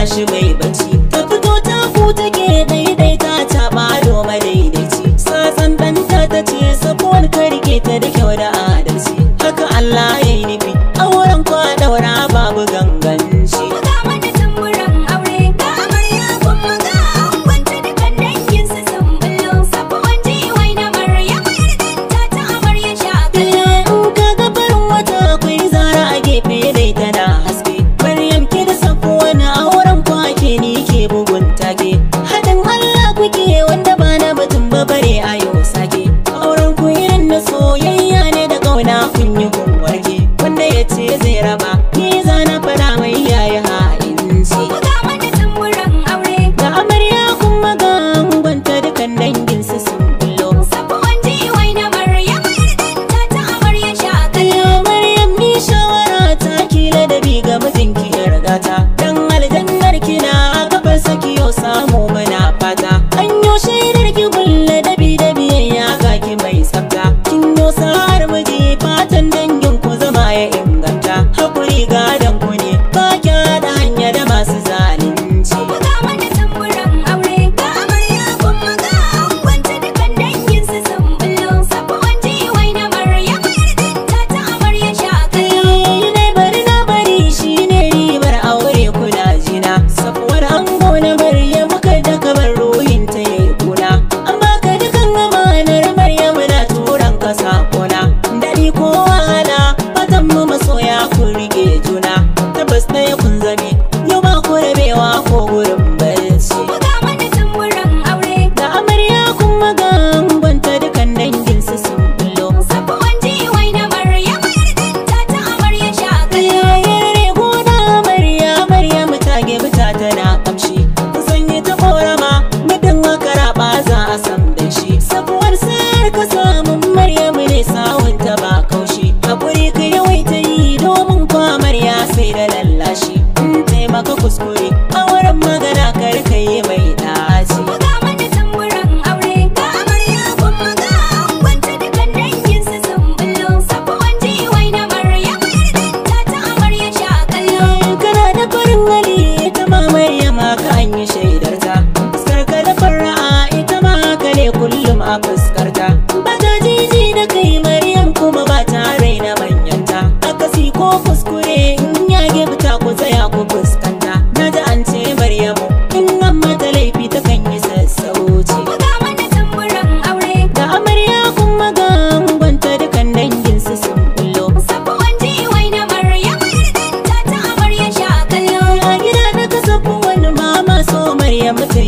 tashi mai bacci. Ta fito ta ku take daidaita ta bado madaidaici. Sasan ɗanta ta ce sabuwar ka rike ta da kyau da adalci. Haka Allah ya yi nufi auren kwa daura babu ganganci. Buga mana tamburan aure ga amarya kuma ga angonta dukan danginsu sun bullo. Sabuwan jiwai na Maryam yardanta ta amarya shakalo. In ka ga farin wata akwai zara a gefe dai tana haske. Maryam ke da sabuwan auren kwa ke ni ke bugun take. Haɗin Allah kuke wanda ba na batun ba bare a yau sake. Auren ku irin na soyayya ne da ƙauna kun yi kun warke. Wanda ya ce zai raba ni zana fada mai yayi ha'inci. Buga mana tamburan aure Ga amarya kuma ga angonta dukan danginsu sun bullo. sabuwan jiwai na Maryam yardanta ta amarya shakalo. Ayo Maryam ni shawara ta kila da bi ga mijinki ya rigata. Dan aljannar kina a gaban saki yau samu muna fata. An yo shaidar ki gulle da bi da biyayya ga ki mai tsafta. Kin yo sa'ar miji fatan dangin ku zama ya inganta. Hakuri gadon ku ne ba kya da hanya da masu zalunci. Buga mana tamburan aure ga amarya kuma ga angonta dukan danginsu sun bullo. Sabuwan jiwai na Maryam yardanta ta amarya shakalo. Ne bari na bari shine ribar aure kuna jina. Sabuwar ango na Maryam muka da kamar ruhin ta yayi kuna. Amma ka dukan amanar Maryam na turan ka sakona. Dadi ko wahala fatan mu masoya kun rike juna. Tabbas ɗaya kun zame yau ba ku rabewa ko gurin barci. Buga mana tamburan aure Da amarya kuma ga angonta dukan danginsu sun bullo. sabuwan jiwai na Maryam yardanta ta amarya shakalo. Yayar gona Maryam ta gebi ta tana kamshi. Sanye ta korama mutum makara ba za a san da shi. Sabuwar sayar ka samun Maryam ne sawunta ba kaushi. Hakuri ka yawaita yi domin kwa Marya sai da lallashi. In taimaka kuskure a wurin magana kar ka yi mai ɗaci. Buga mana tamburan aure ga amarya kuma ga angonta dukan danginsu sun bullo. Sabuwan jiwai na Maryam yardanta ta amarya shakalo. Kana da farin hali ita ma Maryam haka an yi shaidarta. Fuskar ka da fara'a ita ma haka ne kullum a fuskarta. Ba ta jiji da kai Maryam kuma ba ta raina manyanta. Akasi ko kuskure in ya gefta ku tsaya ku fuskanta. Na ji an ce Maryamu in an mata laifi ta kan yi sassauci. Buga mana tamburan aure Da amarya kuma ga angonta dukan danginsu sun bullo. sabuwan jiwai na Maryam yardanta ta amarya shakalo. A gida na kasafu wani mama so Maryam ta